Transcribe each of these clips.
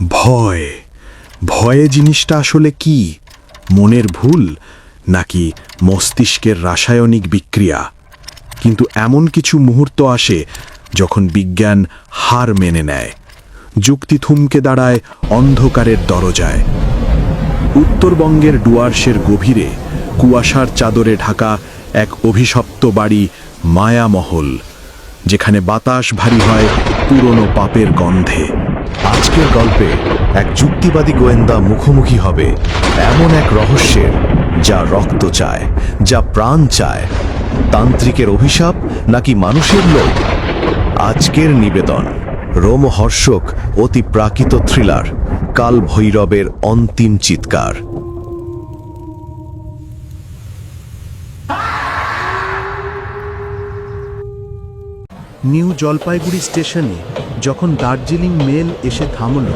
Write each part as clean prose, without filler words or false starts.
ভয় ভয়ে জিনিসটা আসলে কি? মনের ভুল নাকি মস্তিষ্কের রাসায়নিক বিক্রিয়া? কিন্তু এমন কিছু মুহূর্ত আসে যখন বিজ্ঞান হার মেনে নেয়, যুক্তি থমকে দাঁড়ায় অন্ধকারের দরজায়। উত্তরবঙ্গের ডুয়ার্সের গভীরে কুয়াশার চাদরে ঢাকা এক অভিশপ্ত বাড়ি মায়ামহল, যেখানে বাতাস ভারী হয় পুরনো পাপের গন্ধে। আজকের গল্পে এক যুক্তিবাদী গোয়েন্দা মুখোমুখি হবে এমন এক রহস্যের, যা রক্ত চায়, যা প্রাণ চায়। তান্ত্রিকের অভিশাপ নাকি মানুষের লোভ? আজকের নিবেদন রোমহর্ষক অতি প্রাকৃত থ্রিলার কাল ভৈরবের অন্তিম চিৎকার। নিউ জলপাইগুড়ি স্টেশনে যখন দার্জিলিং মেল এসে থামল,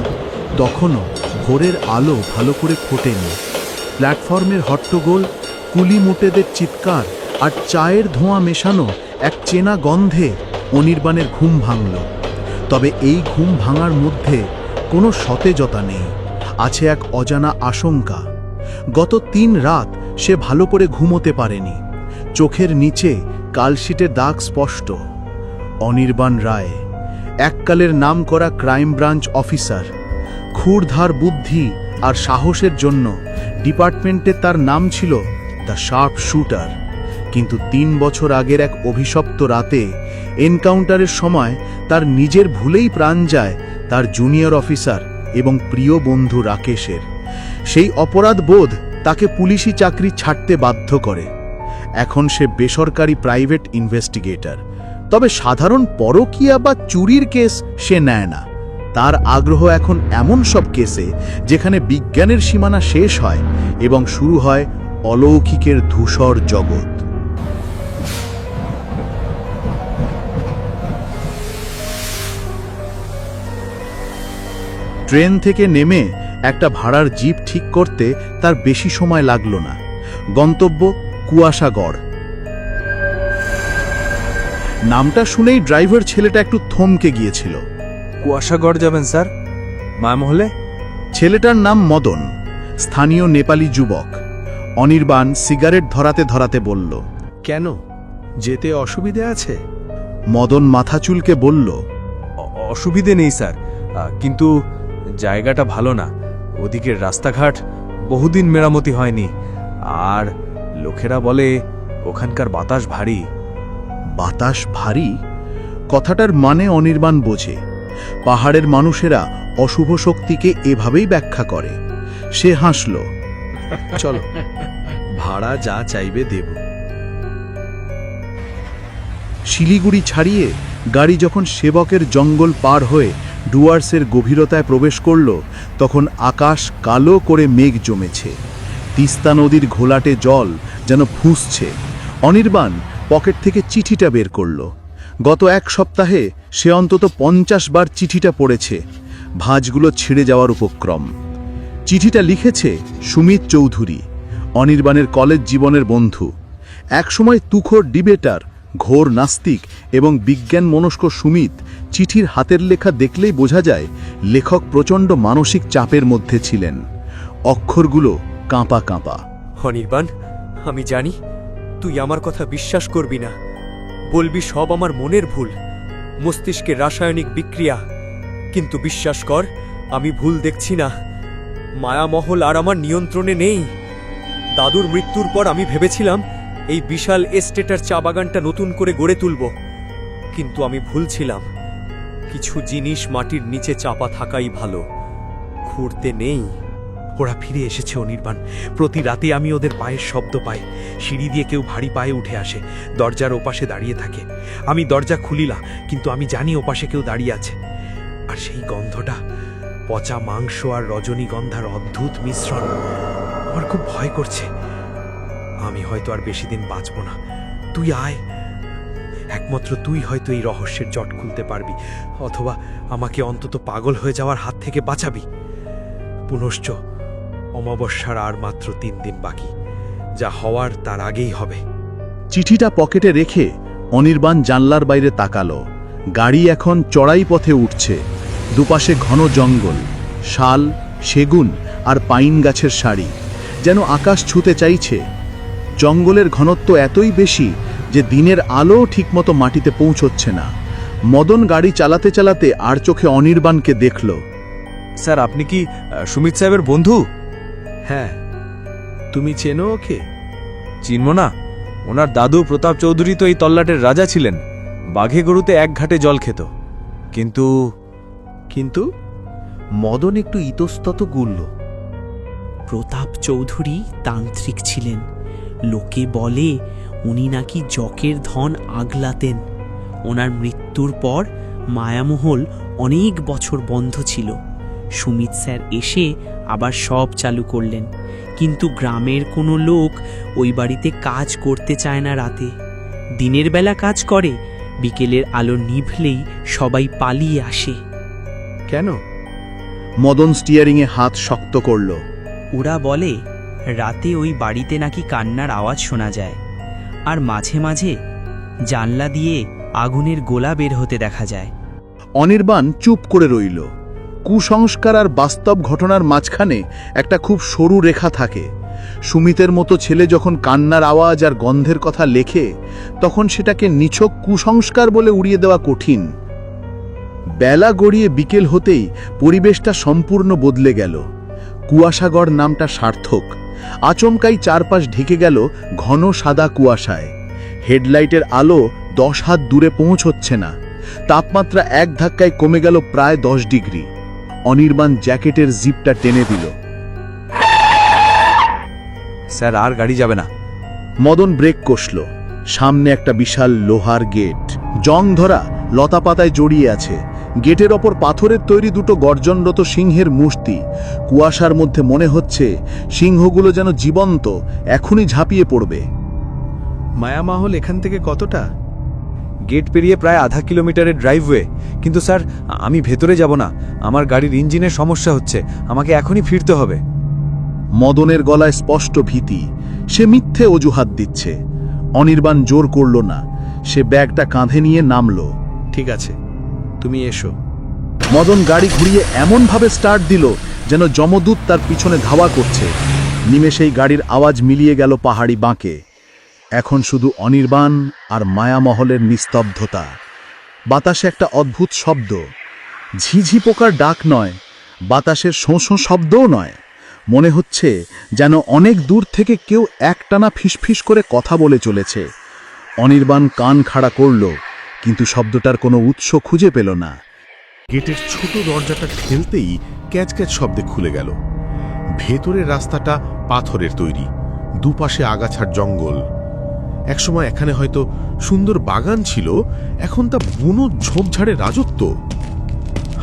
তখনও ভোরের আলো ভালো করে ফোটেনি। প্ল্যাটফর্মের হট্টগোল, কুলি মোটেদের চিৎকার আর চায়ের ধোঁয়া মেশানো এক চেনা গন্ধে অনির্বাণের ঘুম ভাঙল। তবে এই ঘুম ভাঙার মধ্যে কোনো সতেজতা নেই, আছে এক অজানা আশঙ্কা। গত 3 রাত সে ভালো করে ঘুমোতে পারেনি। চোখের নিচে কালশিটের দাগ স্পষ্ট। অনির্বাণ রায়, এককালের নামকরা ক্রাইম ব্রাঞ্চ অফিসার। ক্ষুরধার বুদ্ধি আর সাহসের জন্য ডিপার্টমেন্টে তার নাম ছিল দ্য শার্প শুটার। কিন্তু 3 বছর আগের এক অভিশপ্ত রাতে এনকাউন্টারের সময় তার নিজের ভুলেই প্রাণ যায় তার জুনিয়র অফিসার এবং প্রিয় বন্ধু রাকেশের। সেই অপরাধ বোধ তাকে পুলিশি চাকরি ছাড়তে বাধ্য করে। এখন সে বেসরকারি প্রাইভেট ইনভেস্টিগেটর। তবে সাধারণ পরকীয়া বা চুরির কেস সে নেয় না। তার আগ্রহ এখন এমন সব কেসে যেখানে বিজ্ঞানের সীমানা শেষ হয় এবং শুরু হয় অলৌকিকের ধূসর জগৎ। ট্রেন থেকে নেমে একটা ভাড়ার জিপ ঠিক করতে তার বেশি সময় লাগলো না। গন্তব্য কুয়াশাগড়। নামটা শুনেই ড্রাইভার ছেলেটা একটু থমকে গিয়েছিল। কুয়াশাগড় যাবেন স্যার? মায়ামহলে? ছেলেটার নাম মদন, স্থানীয় নেপালি যুবক। অনির্বাণ সিগারেট ধরাতে ধরাতে বলল, কেন, যেতে অসুবিধে আছে? মদন মাথা চুলকে বলল, অসুবিধে নেই স্যার, কিন্তু জায়গাটা ভালো না। ওদিকের রাস্তাঘাট বহুদিন মেরামতি হয়নি, আর লোকেরা বলে ওখানকার বাতাস ভারী। বাতাস ভারী? কথাটার মানে অনির্বাণ বোঝে। পাহাড়ের মানুষেরা অশুভ শক্তিকে এভাবেই ব্যাখ্যা করে। সে হাসল। চলো, ভাড়া যা চাইবে দেব। শিলিগুড়ি ছাড়িয়ে গাড়ি যখন সেবকের জঙ্গল পার হয়ে ডুয়ার্সের গভীরতায় প্রবেশ করল, তখন আকাশ কালো করে মেঘ জমেছে। তিস্তা নদীর ঘোলাটে জল যেন ফুঁসছে। অনির্বাণ পকেট থেকে চিঠিটা বের করল। গত 1 সপ্তাহে সে অন্তত 50 বার চিঠিটা পড়েছে। ভাঁজগুলো ছিঁড়ে যাওয়ার উপক্রম। চিঠিটা লিখেছে সুমিত চৌধুরী, অনির্বাণের কলেজ জীবনের বন্ধু। একসময় তুখোর ডিবেটার, ঘোর নাস্তিক এবং বিজ্ঞান মনস্ক সুমিত চিঠির হাতের লেখা দেখলেই বোঝা যায় লেখক প্রচণ্ড মানসিক চাপের মধ্যে ছিলেন। অক্ষরগুলো কাঁপা কাঁপা। অনির্বাণ, আমি জানি তুই আমার কথা বিশ্বাস করবি না। বলবি সব আমার মনের ভুল, মস্তিষ্কের রাসায়নিক বিক্রিয়া। কিন্তু বিশ্বাস কর, আমি ভুল দেখছি না। মায়ামহল আর আমার নিয়ন্ত্রণে নেই। দাদুর মৃত্যুর পর আমি ভেবেছিলাম এই বিশাল এস্টেটার চা বাগানটা নতুন করে গড়ে তুলব, কিন্তু আমি ভুল ছিলাম। কিছু জিনিস মাটির নিচে চাপা থাকাই ভালো, খুঁড়তে নেই। ওরা ফিরে এসেছে অনির্বাণ। প্রতি রাতে আমি ওদের পায়ের শব্দ পাই। সিঁড়ি দিয়ে কেউ ভারী পায়ে উঠে আসে, দরজার ওপাশে দাঁড়িয়ে থাকে। আমি দরজা খুলিলা, কিন্তু আমি জানি ওপাশে কেউ দাঁড়িয়ে আছে। আর সেই গন্ধটা, পচা মাংস আর রজনীগন্ধার অদ্ভুত মিশ্রণ। আমার খুব ভয় করছে। আমি হয়তো আর বেশি দিন বাঁচব না। তুই আয়, একমাত্র তুই হয়তো এই রহস্যের জট খুলতে পারবি, অথবা আমাকে অন্তত পাগল হয়ে যাওয়ার হাত থেকে বাঁচাবি। পুনশ্চ অমাবস্যার আর মাত্র 3 দিন বাকি। যা হওয়ার তার আগেই হবে। চিঠিটা পকেটে রেখে অনির্বাণ জানলার বাইরে তাকালো। গাড়ি এখন চড়াই পথে উঠছে। দুপাশে ঘন জঙ্গল, শাল, সেগুন আর পাইন গাছের সারি, যেন আকাশ ছুঁতে চাইছে। জঙ্গলের ঘনত্ব এতই বেশি যে দিনের আলো ঠিকমতো মাটিতে পৌঁছচ্ছে না। মদন গাড়ি চালাতে চালাতে আর চোখে অনির্বাণকে দেখল। স্যার আপনি কি সুমিত সাহেবের বন্ধু? হ্যাঁ, তুমি চেনো ওকে? চিনব না? ওনার দাদু প্রতাপ চৌধুরী তো এই তল্লাটের রাজা ছিলেন। বাঘে গরুতে এক ঘাটে জল খেত। কিন্তু কিন্তু মদন একটু ইতস্তত গুলল। প্রতাপ চৌধুরী তান্ত্রিক ছিলেন। লোকে বলে উনি নাকি যকের ধন আগলাতেন। ওনার মৃত্যুর পর মায়ামহল অনেক বছর বন্ধ ছিল। সুমিত স্যার এসে আবার সব চালু করলেন, কিন্তু গ্রামের কোনো লোক ওই বাড়িতে কাজ করতে চায় না রাতে। দিনের বেলা কাজ করে, বিকেলের আলো নিভলেই সবাই পালিয়ে আসে। কেন? মদন স্টিয়ারিংয়ে হাত শক্ত করল। ওরা বলে রাতে ওই বাড়িতে নাকি কান্নার আওয়াজ শোনা যায়, আর মাঝে মাঝে জানলা দিয়ে আগুনের গোলা বের হতে দেখা যায়। অনির্বাণ চুপ করে রইল। কুসংস্কার আর বাস্তব ঘটনার মাঝখানে একটা খুব সরু রেখা থাকে। সুমিতের মতো ছেলে যখন কান্নার আওয়াজ আর গন্ধের কথা লেখে, তখন সেটাকে নিছক কুসংস্কার বলে উড়িয়ে দেওয়া কঠিন। বেলা গড়িয়ে বিকেল হতেই পরিবেশটা সম্পূর্ণ বদলে গেল। কুয়াশাগড় নামটা সার্থক। আচমকাই চারপাশ ঢেকে গেল ঘন সাদা কুয়াশায়। হেডলাইটের আলো 10 হাত দূরে পৌঁছচ্ছে না। তাপমাত্রা এক ধাক্কায় কমে গেল প্রায় 10 ডিগ্রি। অনির্বাণ জ্যাকেটের জিপটা টেনে দিল। স্যার আর গাড়ি যাবে না। মদন ব্রেক কষল। সামনে একটা বিশাল লোহার গেট, জং ধরা, লতাপাতায় জড়িয়ে আছে। গেটের ওপর পাথরের তৈরি দুটো গর্জনরত সিংহের মূর্তি। কুয়াশার মধ্যে মনে হচ্ছে সিংহগুলো যেন জীবন্ত, এখনই ঝাঁপিয়ে পড়বে। মায়ামহল এখান থেকে কতটা? গেট পেরিয়ে প্রায় আধা কিলোমিটারের ড্রাইভওয়ে। কিন্তু স্যার আমি ভেতরে যাব না, আমার গাড়ির ইঞ্জিনের সমস্যা হচ্ছে, আমাকে এখনই ফিরতে হবে। মদনের গলায় স্পষ্ট ভীতি। সে মিথ্যে অজুহাত দিচ্ছে। অনির্বাণ জোর করল না। সে ব্যাগটা কাঁধে নিয়ে নামল। ঠিক আছে, তুমি এসো। মদন গাড়ি ঘুরিয়ে এমনভাবে স্টার্ট দিল যেন যমদূত তার পিছনে ধাওয়া করছে। নিমেষেই গাড়ির আওয়াজ মিলিয়ে গেল পাহাড়ি বাঁকে। এখন শুধু অনির্বাণ আর মায়ামহলের নিস্তব্ধতা। বাতাসে একটা অদ্ভুত শব্দ। ঝিঝি পোকার ডাক নয়, বাতাসের শোঁ শোঁ শব্দও নয়। মনে হচ্ছে যেন অনেক দূর থেকে কেউ একটানা ফিসফিস করে কথা বলে চলেছে। অনির্বাণ কান খাড়া করল, কিন্তু শব্দটার কোনো উৎস খুঁজে পেল না। গেটের ছোট দরজাটা ঠেলতেই ক্যাচ ক্যাচ শব্দে খুলে গেল। ভেতরের রাস্তাটা পাথরের তৈরি, দুপাশে আগাছার জঙ্গল। একসময় এখানে হয়তো সুন্দর বাগান ছিল, এখন তা বুনো ঝোপঝাড়ের রাজত্ব।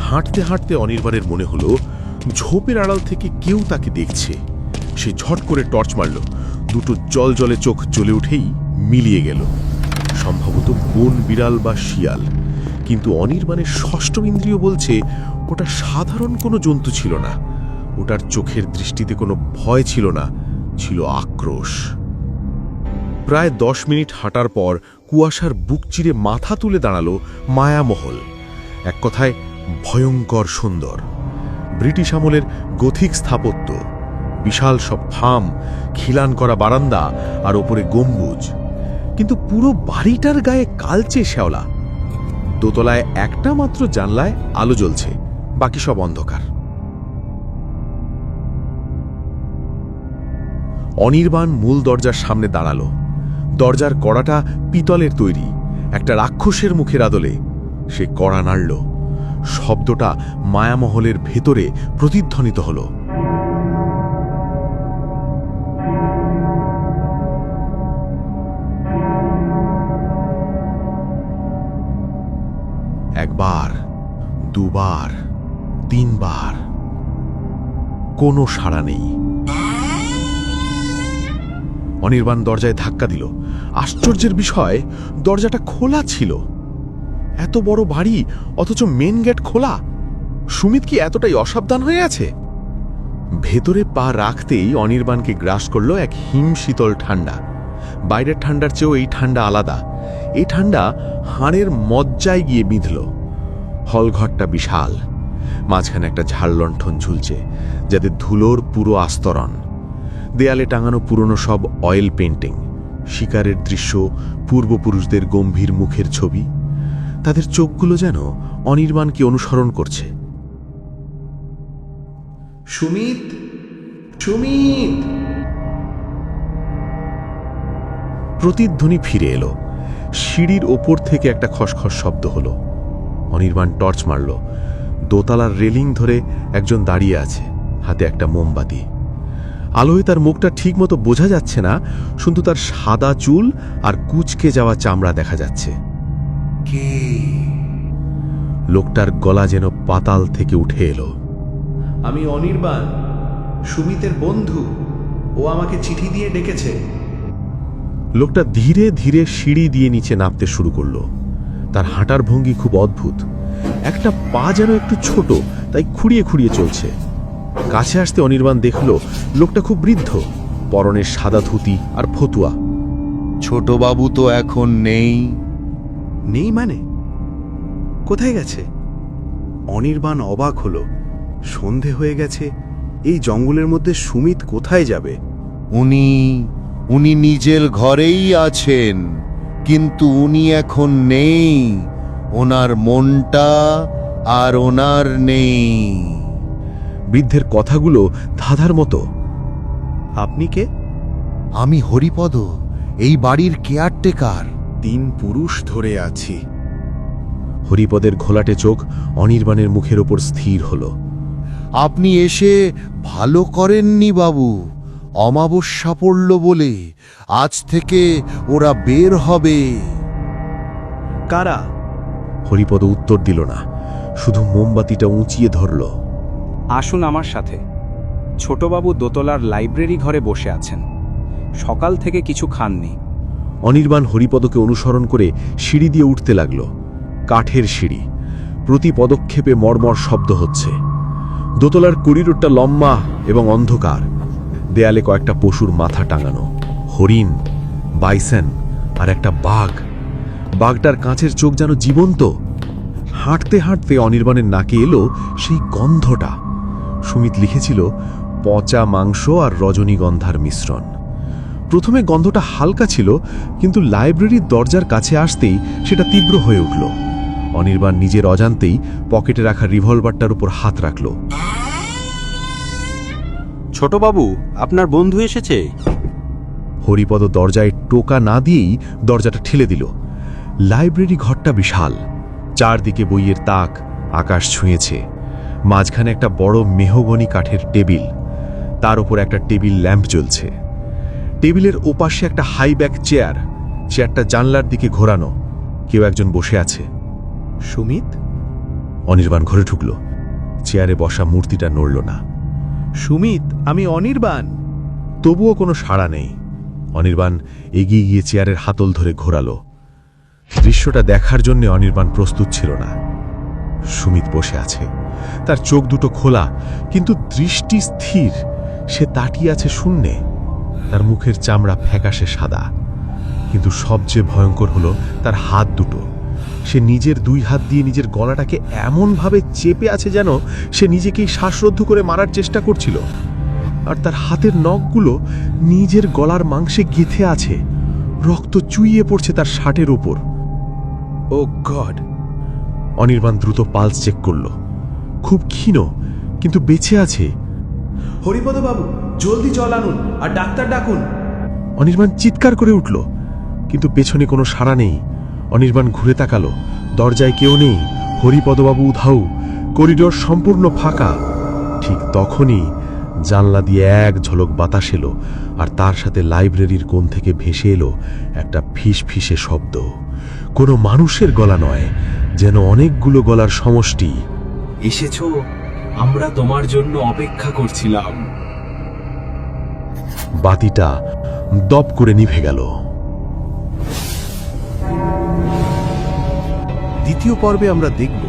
হাঁটতে হাঁটতে অনির্বাণের মনে হলো ঝোপের আড়াল থেকে কেউ তাকে দেখছে। সে ঝট করে টর্চ মারল। দুটো জলে চোখ জ্বলে উঠেই মিলিয়ে গেল। সম্ভবত বন বিড়াল বা শিয়াল, কিন্তু অনির্বাণের ষষ্ঠম ইন্দ্রিয় বলছে ওটা সাধারণ কোনো জন্তু ছিল না। ওটার চোখের দৃষ্টিতে কোনো ভয় ছিল না, ছিল আক্রোশ। প্রায় 10 মিনিট হাঁটার পর কুয়াশার বুক চিরে মাথা তুলে দাঁড়ালো মায়ামহল। এক কথায় ভয়ঙ্কর সুন্দর। ব্রিটিশ আমলের গথিক স্থাপত্য, বিশাল সব ফার্ম, খিলান করা বারান্দা আর ওপরে গম্বুজ। কিন্তু পুরো বাড়িটার গায়ে কালচে শ্যাওলা। দোতলায় একটা মাত্র জানলায় আলো জ্বলছে, বাকি সব অন্ধকার। অনির্বাণ মূল দরজার সামনে দাঁড়ালো। দরজার কড়াটা পিতলের তৈরি, একটা রাক্ষসের মুখের আদলে। সে কড়া নাড়ল। শব্দটা মায়ামহলের ভেতরে প্রতিধ্বনিত হল। একবার, দুবার, 3 বার, কোনো সাড়া নেই। অনির্বাণ দরজায় ধাক্কা দিল। আশ্চর্যের বিষয়, দরজাটা খোলা ছিল। এত বড় বাড়ি, অথচ মেন গেট খোলা। সুমিত কি এতটাই অসাবধান হয়ে আছে? ভেতরে পা রাখতেই অনির্বাণকে গ্রাস করল এক হিমশীতল ঠান্ডা। বাইরের ঠান্ডার চেয়েও এই ঠান্ডা আলাদা। এই ঠান্ডা হাড়ের মজ্জায় গিয়ে বিঁধল। হলঘরটা বিশাল। মাঝখানে একটা ঝাড় লণ্ঠন ঝুলছে, যাতে ধুলোর পুরো আস্তরণ। দেয়ালে টাঙানো পুরনো সব অয়েল পেন্টিং, শিকারের দৃশ্য, পূর্বপুরুষদের গম্ভীর মুখের ছবি। তাদের চোখগুলো যেন অনির্বাণকে অনুসরণ করছে। সুমিত, সুমিত! প্রতিধ্বনি ফিরে এলো। সিঁড়ির ওপর থেকে একটা খসখস শব্দ হলো। অনির্বাণ টর্চ মারল। দোতলার রেলিং ধরে একজন দাঁড়িয়ে আছে, হাতে একটা মোমবাতি। আলোয় তার মুখটা ঠিকমতো বোঝা যাচ্ছে না, শুধু তার সাদা চুল আর কুঁচকে যাওয়া চামড়া দেখা যাচ্ছে। কে? লোকটার গলা যেন পাতাল থেকে উঠে এলো। আমি অনির্বাণ, সুমিতের বন্ধু। ও আমাকে চিঠি দিয়ে ডেকেছে। লোকটা ধীরে ধীরে সিঁড়ি দিয়ে নিচে নামতে শুরু করলো। তার হাঁটার ভঙ্গি খুব অদ্ভুত। একটা পা যেন একটু ছোট, তাই খুঁড়িয়ে খুঁড়িয়ে চলছে। কাছে আসতে অনির্বাণ দেখল লোকটা খুব বৃদ্ধ, পরনের সাদা ধুতি আর ফতুয়া। ছোটবাবু তো এখন নেই। নেই মানে? কোথায় গেছে? অনির্বাণ অবাক হলো। সন্ধে হয়ে গেছে, এই জঙ্গলের মধ্যে সুমিত কোথায় যাবে? উনি নিজের ঘরেই আছেন, কিন্তু উনি এখন নেই। ওনার মনটা আর ওনার নেই। বৃদ্ধের কথাগুলো ধাঁধার মতো। আপনি কে? আমি হরিপদ, এই বাড়ির কেয়ারটেকার। 3 পুরুষ ধরে আছি। হরিপদের ঘোলাটে চোখ অনির্বাণের মুখের ওপর স্থির হলো। আপনি এসে ভালো করেননি বাবু। অমাবস্যা পড়ল বলে আজ থেকে ওরা বের হবে। কারা? হরিপদ উত্তর দিল না, শুধু মোমবাতিটা উঁচিয়ে ধরল। আসুন আমার সাথে। ছোটবাবু দোতলার লাইব্রেরি ঘরে বসে আছেন, সকাল থেকে কিছু খাননি। অনির্বাণ হরিপদকে অনুসরণ করে সিঁড়ি দিয়ে উঠতে লাগল। কাঠের সিঁড়ি, প্রতি পদক্ষেপে মর্মর শব্দ হচ্ছে। দোতলার করিডোরটা লম্বা এবং অন্ধকার। দেয়ালে কয়েকটা পশুর মাথা টাঙানো, হরিণ, বাইসন আর একটা বাঘ। বাঘটার কাঁচের চোখ যেন জীবন্ত। হাঁটতে হাঁটতে অনির্বাণের নাকে এলো সেই গন্ধটা। সুমিত লিখেছিল, পচা মাংস আর রজনীগন্ধার মিশ্রণ। প্রথমে গন্ধটা হালকা ছিল, কিন্তু লাইব্রেরির দরজার কাছে আসতেই সেটা তীব্র হয়ে উঠল। অনির্বাণ নিজের অজান্তেই পকেটে রাখা রিভলভারটার উপর হাত রাখল। ছোটবাবু, আপনার বন্ধু এসেছে। হরিপদ দরজায় টোকা না দিয়েই দরজাটা ঠেলে দিল। লাইব্রেরি ঘরটা বিশাল, চারদিকে বইয়ের তাক আকাশ ছুঁয়েছে। মাঝখানে একটা বড় মেহগনি কাঠের টেবিল, তার উপর একটা টেবিল ল্যাম্প জ্বলছে। টেবিলের ওপাশে একটা হাইব্যাক চেয়ার, চেয়ারটা জানলার দিকে ঘোরানো। কেউ একজন বসে আছে। সুমিত? অনির্বাণ ঘরে ঢুকল। চেয়ারে বসা মূর্তিটা নড়ল না। সুমিত, আমি অনির্বাণ। তবুও কোনো সাড়া নেই। অনির্বাণ এগিয়ে গিয়ে চেয়ারের হাতল ধরে ঘোরালো। দৃশ্যটা দেখার জন্য অনির্বাণ প্রস্তুত ছিল না। সুমিত বসে আছে, তার চোখ দুটো খোলা, কিন্তু দৃষ্টি স্থির। সে তাকিয়ে আছে শূন্যে। তার মুখের চামড়া ফ্যাকাশে সাদা, কিন্তু সবচেয়ে ভয়ঙ্কর হলো তার হাত দুটো। সে নিজের 2 হাত দিয়ে নিজের গলাটাকে এমনভাবে চেপে আছে যেন সে নিজেকেই শ্বাসরুদ্ধ করে মারার চেষ্টা করছিল। আর তার হাতের নখগুলো নিজের গলার মাংসে গেঁথে আছে। রক্ত চুইয়ে পড়ছে তার শার্টের ওপর। ও গড! অনির্বাণ দ্রুত পালস চেক করল। খুব ক্ষীণ, কিন্তু বেঁচে আছে। হরিপদ বাবু, জলদি জল আনুন আর ডাক্তার ডাকুন। অনির্বাণ চিৎকার করে উঠল, কিন্তু পেছনে কোনো সাড়া নেই। অনির্বাণ ঘুরে তাকালো, দরজায় কেউ নেই। হরিপদবাবু উধাও, করিডোর সম্পূর্ণ ফাঁকা। ঠিক তখনই জানলা দিয়ে এক ঝলক বাতাস এলো, আর তার সাথে লাইব্রেরির কোণ থেকে ভেসে এলো একটা ফিসফিসে শব্দ। কোনো মানুষের গলা নয়, যেন অনেকগুলো গলার সমষ্টি। এসেছো, আমরা তোমার জন্য অপেক্ষা করছিলাম। বাতিটা দপ করে নিভে গেল। দ্বিতীয় পর্বে আমরা দেখব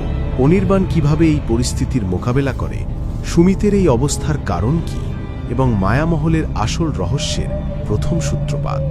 অনির্বাণ কিভাবে এই পরিস্থিতির মোকাবেলা করে, সুমিতের এই অবস্থার কারণ কি, এবং মায়ামহলের আসল রহস্যের প্রথম সূত্রপাত।